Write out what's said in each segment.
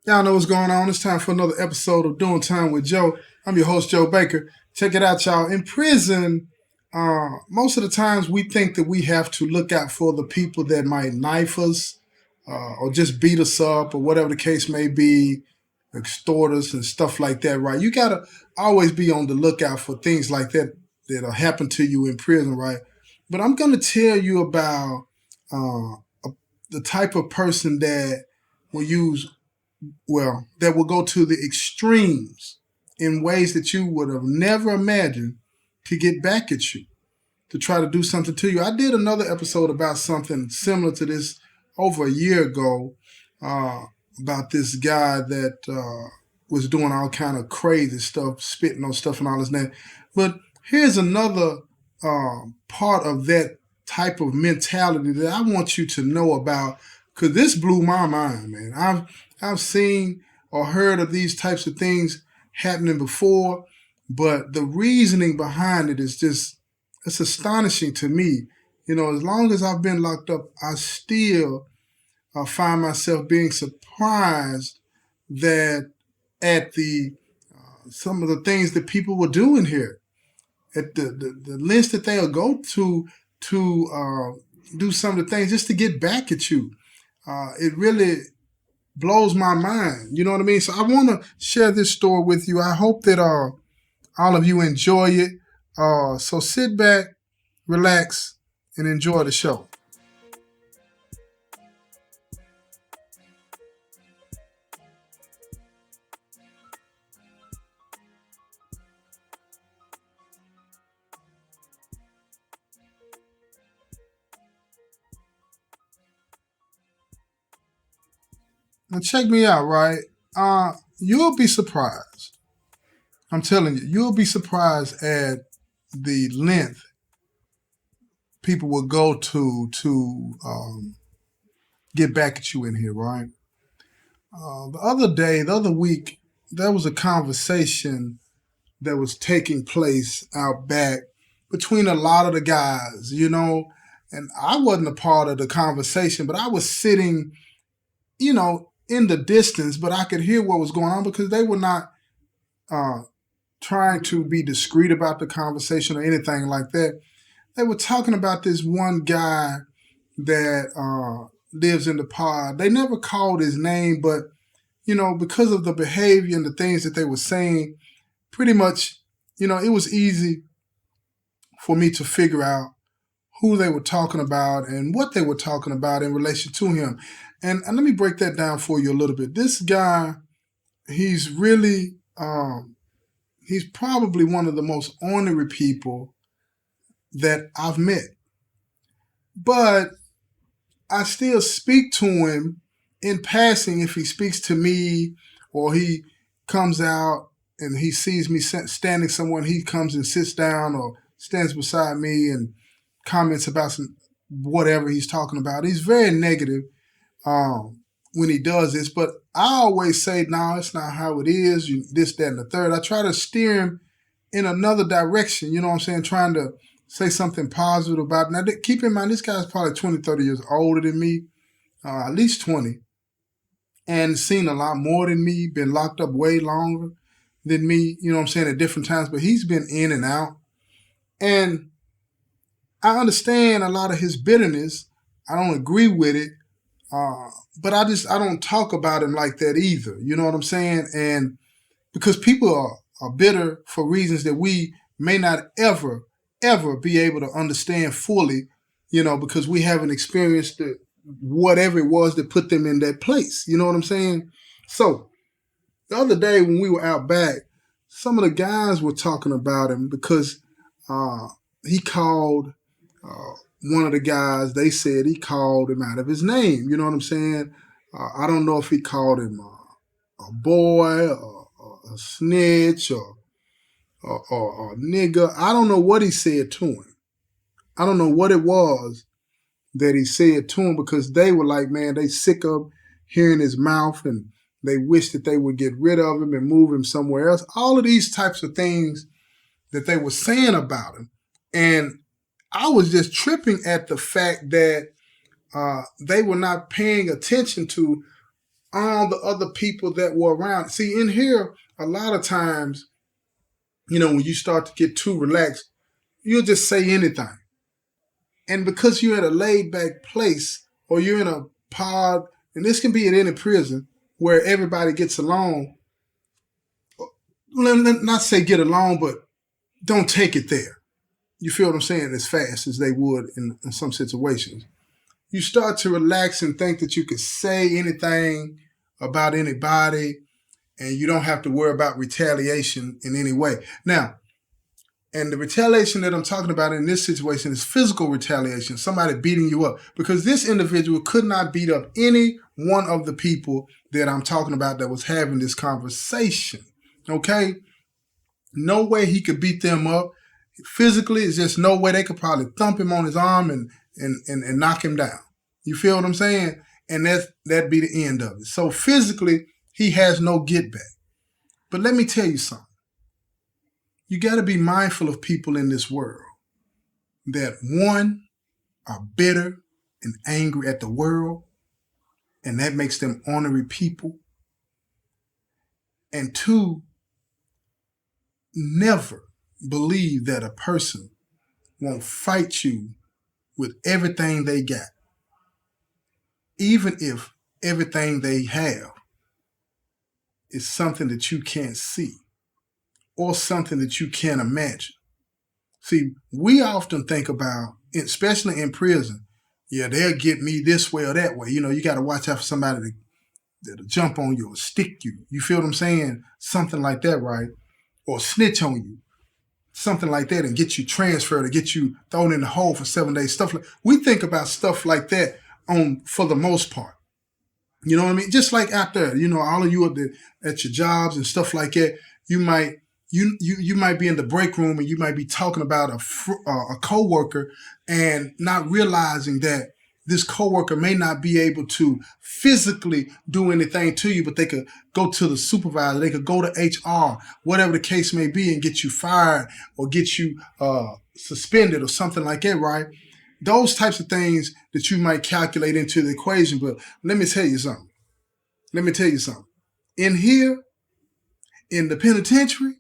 Y'all know what's going on. It's time for another episode of Doing Time with Joe. I'm your host, Joe Baker. Check it out, y'all. In prison, most of the times we think that we have to look out for the people that might knife us or just beat us up or whatever the case may be, extort us and stuff like that, right? You got to always be on the lookout for things like that that'll happen to you in prison, right? But I'm going to tell you about uh, the type of person that will use that will go to the extremes in ways that you would have never imagined to get back at you, to try to do something to you. I did another episode about something similar to this over a year ago uh, about this guy that was doing all kind of crazy stuff, spitting on stuff and all this and that. But here's another part of that type of mentality that I want you to know about because this blew my mind, man. I've seen or heard of these types of things happening before, but the reasoning behind it is just it's astonishing to me. You know, as long as I've been locked up, I still find myself being surprised that at the some of the things that people were doing here, at the lengths that they'll go to do some of the things just to get back at you. It really blows my mind. You know what I mean? So I want to share this story with you. I hope that all of you enjoy it. So sit back, relax, and enjoy the show. Now check me out, right? You'll be surprised. I'm telling you, you'll be surprised at the length people will go to get back at you in here, right? The other week, there was a conversation that was taking place out back between a lot of the guys, and I wasn't a part of the conversation, but I was sitting, in the distance, but I could hear what was going on because they were not uh, trying to be discreet about the conversation or anything like that. They were talking about this one guy that lives in the pod. They never called his name, but because of the behavior and the things that they were saying, pretty much, it was easy for me to figure out who they were talking about and what they were talking about in relation to him. And let me break that down for you a little bit. This guy, he's really, he's probably one of the most ornery people that I've met. But I still speak to him in passing if he speaks to me or he comes out and he sees me standing somewhere and he comes and sits down or stands beside me and comments about some whatever he's talking about. He's very negative when he does this, but I always say, no, it's not how it is, this, that, and the third. I try to steer him in another direction, you know what I'm saying, trying to say something positive about it. Now, keep in mind, this guy's probably 20, 30 years older than me, at least 20, and seen a lot more than me, been locked up way longer than me, you know what I'm saying, at different times, but he's been in and out. And I understand a lot of his bitterness. I don't agree with it, but I don't talk about him like that either. You know what I'm saying? And because people are bitter for reasons that we may not ever be able to understand fully, because we haven't experienced whatever it was that put them in that place. You know what I'm saying? So the other day when we were out back, some of the guys were talking about him because he called one of the guys. They said he called him out of his name. You know what I'm saying? I don't know if he called him a boy, a snitch, or a nigga. I don't know what he said to him. I don't know what it was that he said to him because they were like, man, they sick of hearing his mouth and they wish that they would get rid of him and move him somewhere else. All of these types of things that they were saying about him. And I was just tripping at the fact that they were not paying attention to all the other people that were around. See, in here, a lot of times, when you start to get too relaxed, you'll just say anything. And because you're at a laid back place or you're in a pod, and this can be at any prison where everybody gets along, not say get along, but don't take it there. You feel what I'm saying? As fast as they would in some situations. You start to relax and think that you could say anything about anybody and you don't have to worry about retaliation in any way. Now, and the retaliation that I'm talking about in this situation is physical retaliation, somebody beating you up. Because this individual could not beat up any one of the people that I'm talking about that was having this conversation. Okay? No way he could beat them up. Physically, it's just no way. They could probably thump him on his arm and knock him down. You feel what I'm saying? And that'd be the end of it. So physically, he has no get back. But let me tell you something. You got to be mindful of people in this world that, one, are bitter and angry at the world, and that makes them ornery people. And two, never believe that a person won't fight you with everything they got, even if everything they have is something that you can't see or something that you can't imagine. See, we often think about, especially in prison, they'll get me this way or that way. You got to watch out for somebody that'll jump on you or stick you. You feel what I'm saying? Something like that, right? Or snitch on you. Something like that, and get you transferred or get you thrown in the hole for 7 days. We think about stuff like that for the most part. You know what I mean? Just like out there, all of you at your jobs and stuff like that, you might be in the break room and you might be talking about a coworker and not realizing that this coworker may not be able to physically do anything to you, but they could go to the supervisor, they could go to HR, whatever the case may be, and get you fired or get you suspended or something like that, right? Those types of things that you might calculate into the equation. But let me tell you something. In here, in the penitentiary,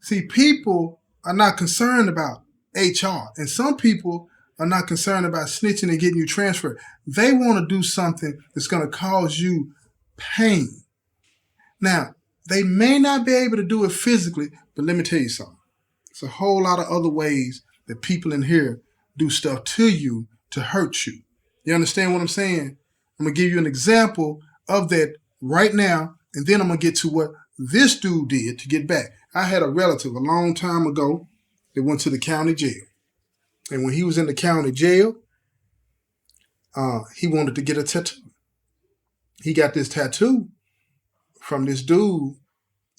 see, people are not concerned about HR. And some people are not concerned about snitching and getting you transferred. They want to do something that's going to cause you pain. Now, they may not be able to do it physically, but let me tell you something. It's a whole lot of other ways that people in here do stuff to you to hurt you. You understand what I'm saying? I'm going to give you an example of that right now, and then I'm going to get to what this dude did to get back. I had a relative a long time ago that went to the county jail. And when he was in the county jail, he wanted to get a tattoo. He got this tattoo from this dude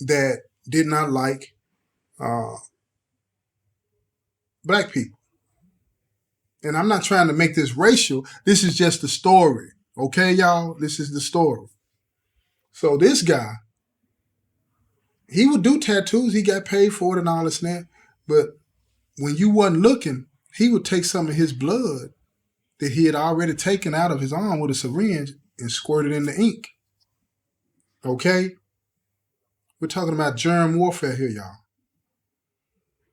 that did not like black people. And I'm not trying to make this racial. This is just the story. Okay, y'all? This is the story. So this guy, he would do tattoos. He got paid for it and all this and that. But when you wasn't looking, he would take some of his blood that he had already taken out of his arm with a syringe and squirt it in the ink. Okay? We're talking about germ warfare here, y'all.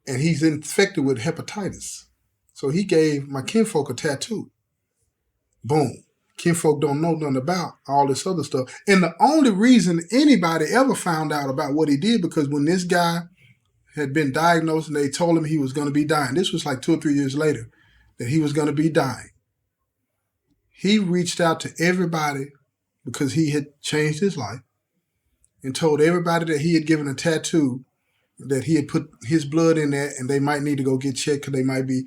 And he's infected with hepatitis. So he gave my kinfolk a tattoo. Boom. Kinfolk don't know nothing about all this other stuff. And the only reason anybody ever found out about what he did, because when this guy had been diagnosed and they told him he was going to be dying, this was like 2 or 3 years later, that he was going to be dying. He reached out to everybody because he had changed his life and told everybody that he had given a tattoo, that he had put his blood in there and they might need to go get checked because they might be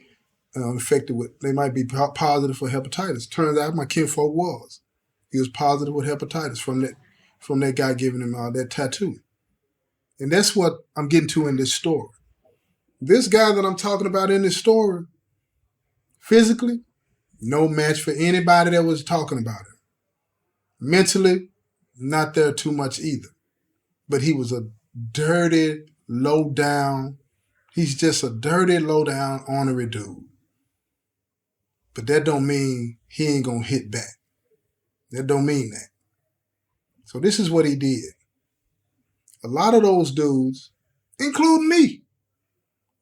they might be positive for hepatitis. Turns out my kinfolk was. He was positive with hepatitis from that guy giving him that tattoo. And that's what I'm getting to in this story. This guy that I'm talking about in this story, physically, no match for anybody that was talking about him. Mentally, not there too much either. But he was a dirty, low down, he's just a dirty, low down, ornery dude. But that don't mean he ain't gonna hit back. That don't mean that. So this is what he did. A lot of those dudes, including me,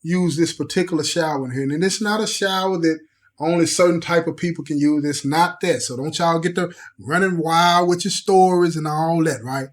use this particular shower in here. And it's not a shower that only certain type of people can use. It's not that. So don't y'all get to running wild with your stories and all that, right?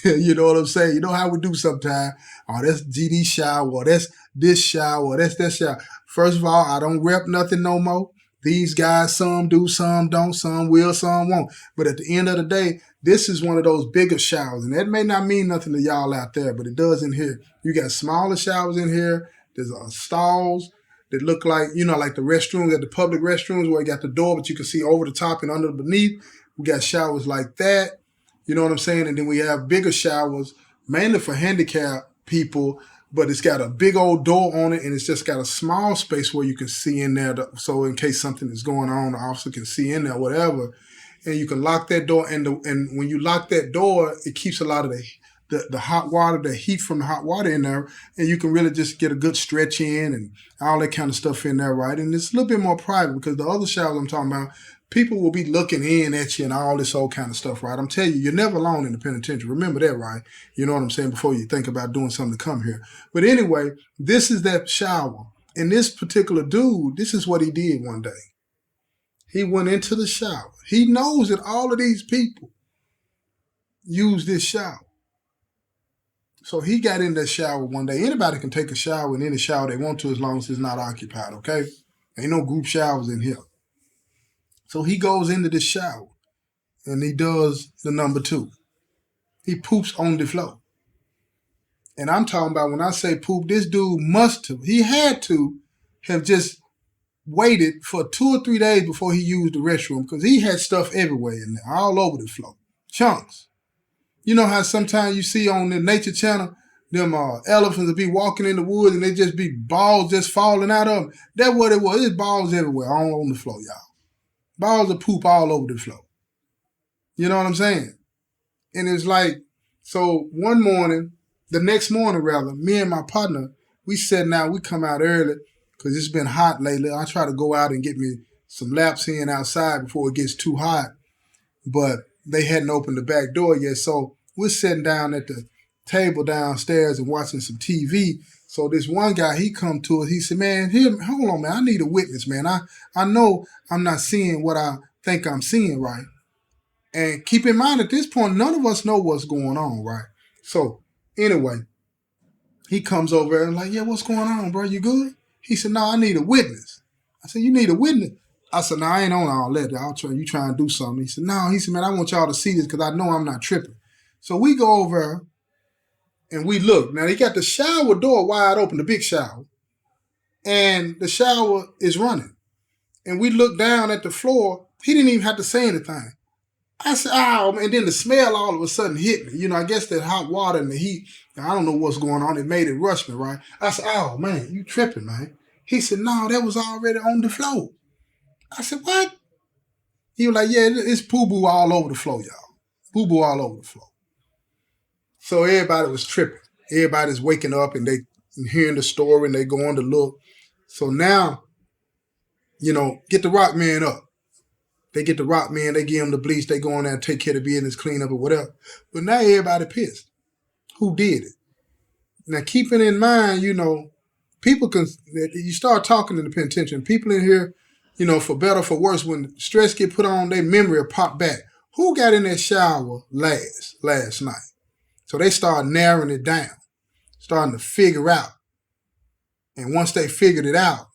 You know what I'm saying? You know how we do sometimes. Oh, that's GD shower, or that's this shower, or that's that shower. First of all, I don't rep nothing no more. These guys, some do, some don't, some will, some won't. But at the end of the day, this is one of those bigger showers. And that may not mean nothing to y'all out there, but it does in here. You got smaller showers in here. There's stalls that look like, like the restrooms at the public restrooms where you got the door, but you can see over the top and under beneath. We got showers like that. You know what I'm saying? And then we have bigger showers, mainly for handicapped people, but it's got a big old door on it, and it's just got a small space where you can see in there. So in case something is going on, the officer can see in there, whatever. And you can lock that door. And when you lock that door, it keeps a lot of the hot water, the heat from the hot water in there, and you can really just get a good stretch in and all that kind of stuff in there, right? And it's a little bit more private because the other showers I'm talking about, people will be looking in at you and all this old kind of stuff, right? I'm telling you, you're never alone in the penitentiary. Remember that, right? You know what I'm saying? Before you think about doing something to come here. But anyway, this is that shower. And this particular dude, this is what he did one day. He went into the shower. He knows that all of these people use this shower. So he got in that shower one day. Anybody can take a shower in any shower they want to as long as it's not occupied, okay? Ain't no group showers in here. So he goes into the shower and he does the number 2. He poops on the floor. And I'm talking about, when I say poop, this dude must have, he had to have just waited for 2 or 3 days before he used the restroom because he had stuff everywhere in there, all over the floor. Chunks. You know how sometimes you see on the Nature Channel, them elephants will be walking in the woods and they just be balls just falling out of them? That's what it was. It's balls everywhere, all on the floor, y'all. Balls of poop all over the floor. You know what I'm saying? And it's like, so one morning, the next morning rather, me and my partner, we said now we come out early because it's been hot lately. I try to go out and get me some laps in outside before it gets too hot. But they hadn't opened the back door yet. So we're sitting down at the table downstairs and watching some TV. So this one guy, he come to us. He said, man, here, hold on, man. I need a witness, man. I know I'm not seeing what I think I'm seeing, right? And keep in mind, at this point, none of us know what's going on, right? So anyway, he comes over and like, yeah, what's going on, bro? You good? He said, no, I need a witness. I said, you need a witness? I said, no, I ain't on all that. You trying to do something. He said, no. He said, man, I want y'all to see this because I know I'm not tripping. So we go over and we look. Now, he got the shower door wide open, the big shower, and the shower is running. And we look down at the floor. He didn't even have to say anything. I said, oh, and then the smell all of a sudden hit me. I guess that hot water and the heat, I don't know what's going on. It made it rush me, right? I said, oh, man, you tripping, man. He said, no, that was already on the floor. I said, what? He was like, yeah, it's poo-boo all over the floor, y'all. Poo-boo all over the floor. So everybody was tripping. Everybody's waking up and they hearing the story and they going to look. So now, get the rock man up. They get the rock man, they give him the bleach, they go in there and take care of the business, clean up or whatever. But now everybody pissed. Who did it? Now keeping in mind, people can, you start talking in the penitentiary, people in here, for better or for worse, when stress get put on, their memory will pop back. Who got in that shower last night? So they start narrowing it down, starting to figure out. And once they figured it out,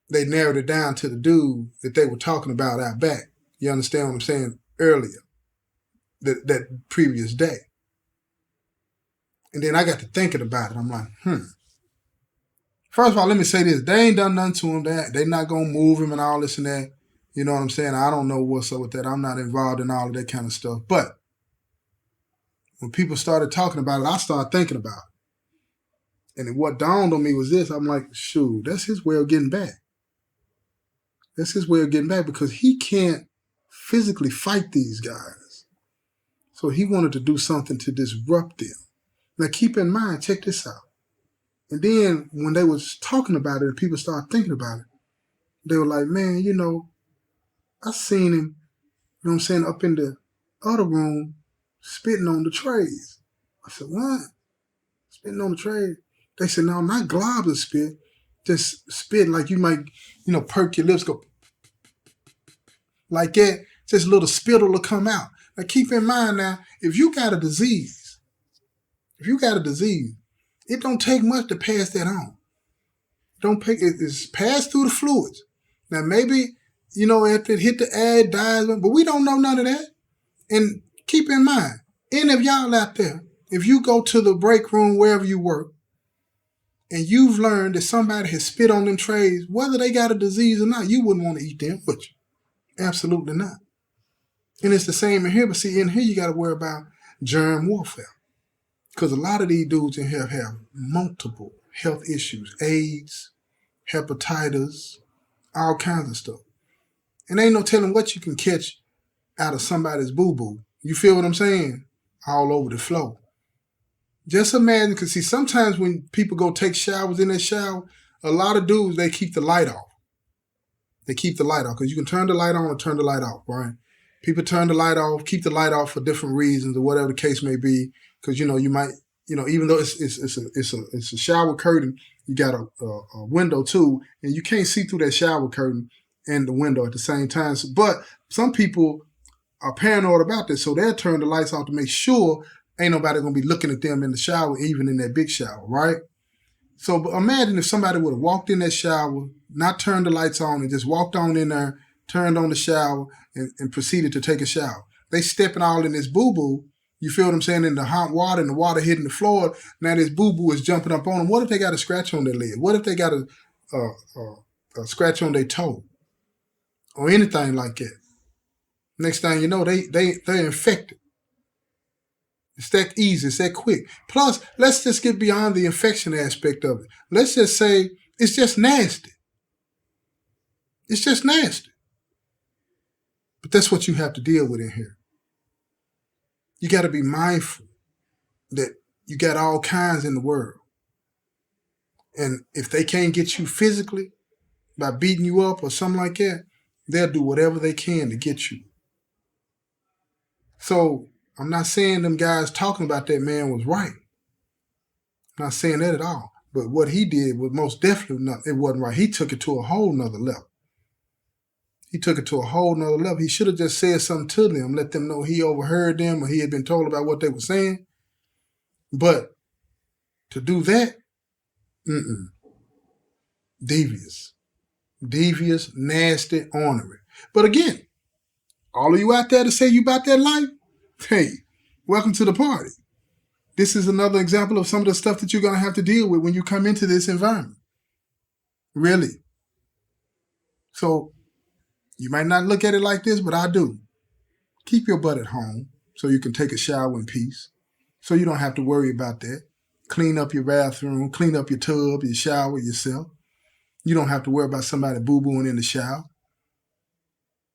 they narrowed it down to the dude that they were talking about out back. You understand what I'm saying? Earlier, that previous day. And then I got to thinking about it. I'm like, First of all, let me say this. They ain't done nothing to him. They not going to move him and all this and that. You know what I'm saying? I don't know what's up with that. I'm not involved in all of that kind of stuff. But when people started talking about it, I started thinking about it. And what dawned on me was this. I'm like, shoot, that's his way of getting back. That's his way of getting back because he can't physically fight these guys. So he wanted to do something to disrupt them. Now keep in mind, check this out. And then when they was talking about it and people started thinking about it, they were like, man, I seen him, up in the other room spitting on the trays. I said, what? Spitting on the tray? They said, no, not globs of spit. Just spit like you might, perk your lips, go like that. Just a little spittle will come out. Now keep in mind now, if you got a disease, it don't take much to pass that on. It's passed through the fluids. Now maybe, after it hit the air, it dies, but we don't know none of that. And keep in mind, any of y'all out there, if you go to the break room wherever you work, and you've learned that somebody has spit on them trays, whether they got a disease or not, you wouldn't want to eat them, would you? Absolutely not. And it's the same in here, but see, in here you got to worry about germ warfare. Because a lot of these dudes in here have multiple health issues, AIDS, hepatitis, all kinds of stuff. And ain't no telling what you can catch out of somebody's boo-boo. You feel what I'm saying? All over the floor. Just imagine, because see, sometimes when people go take showers in their shower, a lot of dudes, they keep the light off. They keep the light off because you can turn the light on or turn the light off, right? People turn the light off, keep the light off for different reasons or whatever the case may be. Because, you might, even though it's a shower curtain, you got a window too, and you can't see through that shower curtain and the window at the same time. But some people are paranoid about this, so they'll turn the lights off to make sure ain't nobody going to be looking at them in the shower, even in that big shower, right? So imagine if somebody would have walked in that shower, not turned the lights on, and just walked on in there, turned on the shower, and proceeded to take a shower. They stepping all in this boo-boo, you feel what I'm saying, in the hot water, and the water hitting the floor. Now this boo-boo is jumping up on them. What if they got a scratch on their leg? What if they got a scratch on their toe? Or anything like that. Next thing you know, they're infected. It's that easy. It's that quick. Plus, let's just get beyond the infection aspect of it. Let's just say it's just nasty. It's just nasty. But that's what you have to deal with in here. You got to be mindful that you got all kinds in the world. And if they can't get you physically by beating you up or something like that, they'll do whatever they can to get you. So I'm not saying them guys talking about that man was right. I'm not saying that at all. But what he did was most definitely not, it wasn't right. He took it to a whole nother level. He should have just said something to them, let them know he overheard them or he had been told about what they were saying. But to do that, devious, nasty, ornery. But again, all of you out there to say you about that life, hey, welcome to the party. This is another example of some of the stuff that you're going to have to deal with when you come into this environment. Really. So you might not look at it like this, but I do. Keep your butt at home so you can take a shower in peace, so you don't have to worry about that. Clean up your bathroom, clean up your tub, your shower yourself. You don't have to worry about somebody boo-booing in the shower.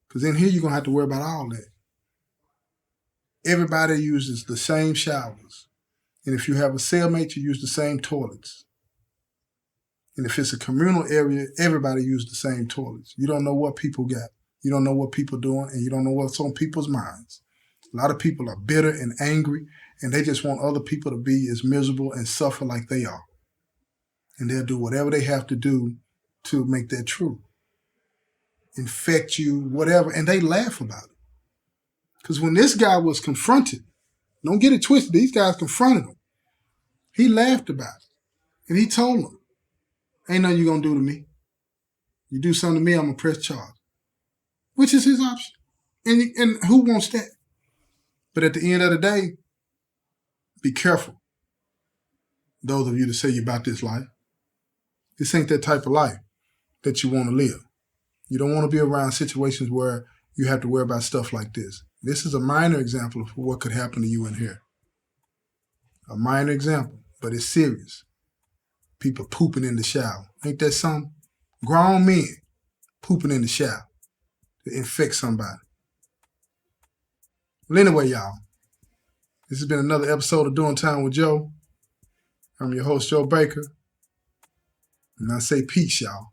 Because in here, you're going to have to worry about all that. Everybody uses the same showers. And if you have a cellmate, you use the same toilets. And if it's a communal area, everybody uses the same toilets. You don't know what people got. You don't know what people are doing, and you don't know what's on people's minds. A lot of people are bitter and angry, and they just want other people to be as miserable and suffer like they are. And they'll do whatever they have to do to make that true. Infect you, whatever, and they laugh about it. Because when this guy was confronted, don't get it twisted, these guys confronted him. He laughed about it. And he told them, ain't nothing you're going to do to me. You do something to me, I'm going to press charge. Which is his option. And who wants that? But at the end of the day, be careful. Those of you that say you're about this life. This ain't that type of life that you want to live. You don't want to be around situations where you have to worry about stuff like this. This is a minor example of what could happen to you in here. A minor example, but it's serious. People pooping in the shower. Ain't that something? Grown men pooping in the shower to infect somebody. Well, anyway, y'all, this has been another episode of Doing Time with Joe. I'm your host, Joe Baker. And I say peace, y'all.